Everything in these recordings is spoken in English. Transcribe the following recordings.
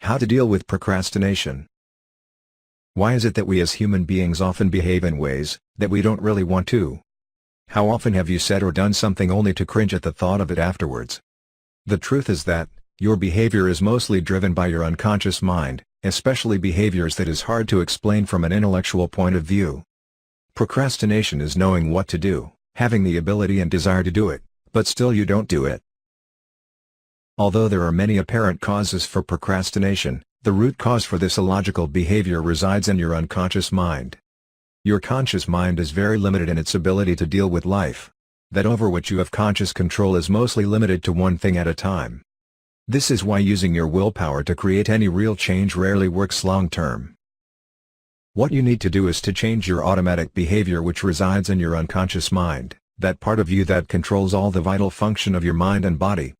How to deal with procrastination. Why is it that we as human beings often behave in ways that we don't really want to? How often have you said or done something only to cringe at the thought of it afterwards? The truth is that your behavior is mostly driven by your unconscious mind, especially behaviors that is hard to explain from an intellectual point of view. Procrastination is knowing what to do, having the ability and desire to do it, but still you don't do it. Although there are many apparent causes for procrastination, the root cause for this illogical behavior resides in your unconscious mind. Your conscious mind is very limited in its ability to deal with life. That over which you have conscious control is mostly limited to one thing at a time. This is why using your willpower to create any real change rarely works long term. What you need to do is to change your automatic behavior which resides in your unconscious mind, that part of you that controls all the vital function of your mind and body.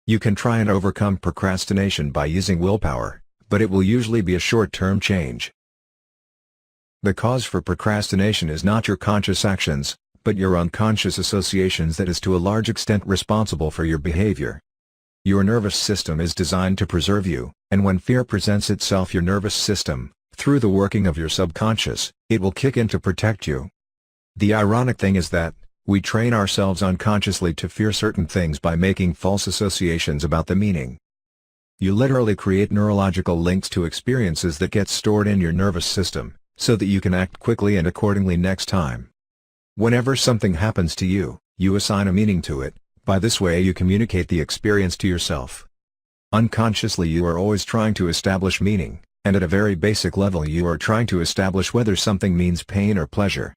You can try and overcome procrastination by using willpower, but it will usually be a short-term change. The cause for procrastination is not your conscious actions, but your unconscious associations that is to a large extent responsible for your behavior. Your nervous system is designed to preserve you, and when fear presents itself your nervous system, through the working of your subconscious, it will kick in to protect you. The ironic thing is that we train ourselves unconsciously to fear certain things by making false associations about the meaning. You literally create neurological links to experiences that get stored in your nervous system, so that you can act quickly and accordingly next time. Whenever something happens to you, you assign a meaning to it. By this way you communicate the experience to yourself. Unconsciously you are always trying to establish meaning, and at a very basic level you are trying to establish whether something means pain or pleasure.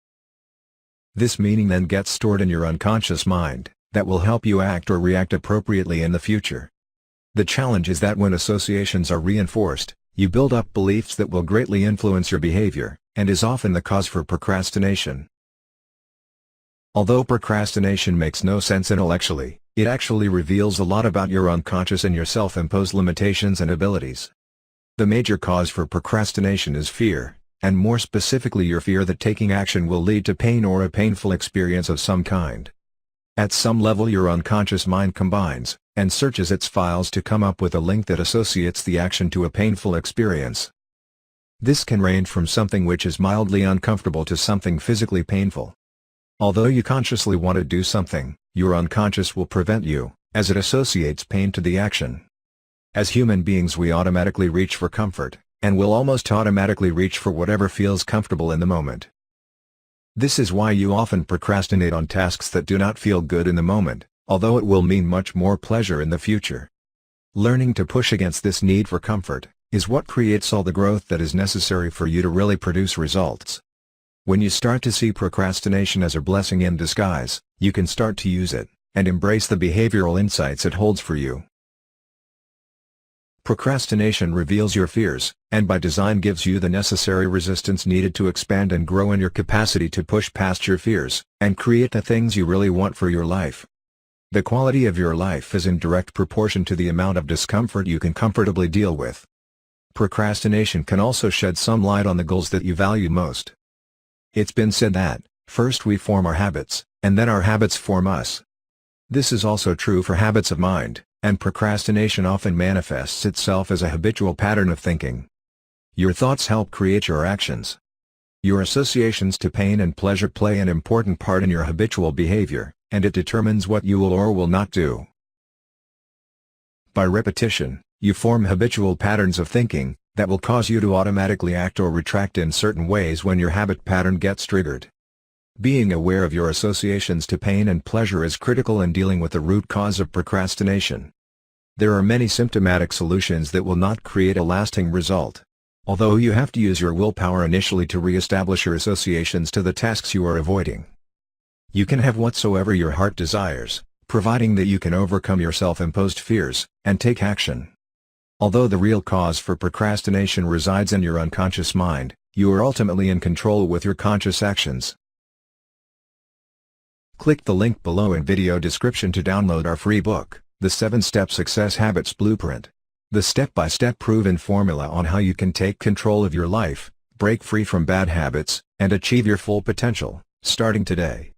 This meaning then gets stored in your unconscious mind, that will help you act or react appropriately in the future. The challenge is that when associations are reinforced, you build up beliefs that will greatly influence your behavior, and is often the cause for procrastination. Although procrastination makes no sense intellectually, it actually reveals a lot about your unconscious and your self-imposed limitations and abilities. The major cause for procrastination is fear, and more specifically your fear that taking action will lead to pain or a painful experience of some kind. At some level your unconscious mind combines, and searches its files to come up with a link that associates the action to a painful experience. This can range from something which is mildly uncomfortable to something physically painful. Although you consciously want to do something, your unconscious will prevent you, as it associates pain to the action. As human beings we automatically reach for comfort, and will almost automatically reach for whatever feels comfortable in the moment. This is why you often procrastinate on tasks that do not feel good in the moment, although it will mean much more pleasure in the future. Learning to push against this need for comfort is what creates all the growth that is necessary for you to really produce results. When you start to see procrastination as a blessing in disguise, you can start to use it, and embrace the behavioral insights it holds for you. Procrastination reveals your fears, and by design gives you the necessary resistance needed to expand and grow in your capacity to push past your fears, and create the things you really want for your life. The quality of your life is in direct proportion to the amount of discomfort you can comfortably deal with. Procrastination can also shed some light on the goals that you value most. It's been said that, first we form our habits, and then our habits form us. This is also true for habits of mind, and procrastination often manifests itself as a habitual pattern of thinking. Your thoughts help create your actions. Your associations to pain and pleasure play an important part in your habitual behavior, and it determines what you will or will not do. By repetition, you form habitual patterns of thinking that will cause you to automatically act or retract in certain ways when your habit pattern gets triggered. Being aware of your associations to pain and pleasure is critical in dealing with the root cause of procrastination. There are many symptomatic solutions that will not create a lasting result. Although you have to use your willpower initially to re-establish your associations to the tasks you are avoiding. You can have whatsoever your heart desires, providing that you can overcome your self-imposed fears, and take action. Although the real cause for procrastination resides in your unconscious mind, you are ultimately in control with your conscious actions. Click the link below in video description to download our free book, The 7-Step Success Habits Blueprint. The step-by-step proven formula on how you can take control of your life, break free from bad habits, and achieve your full potential, starting today.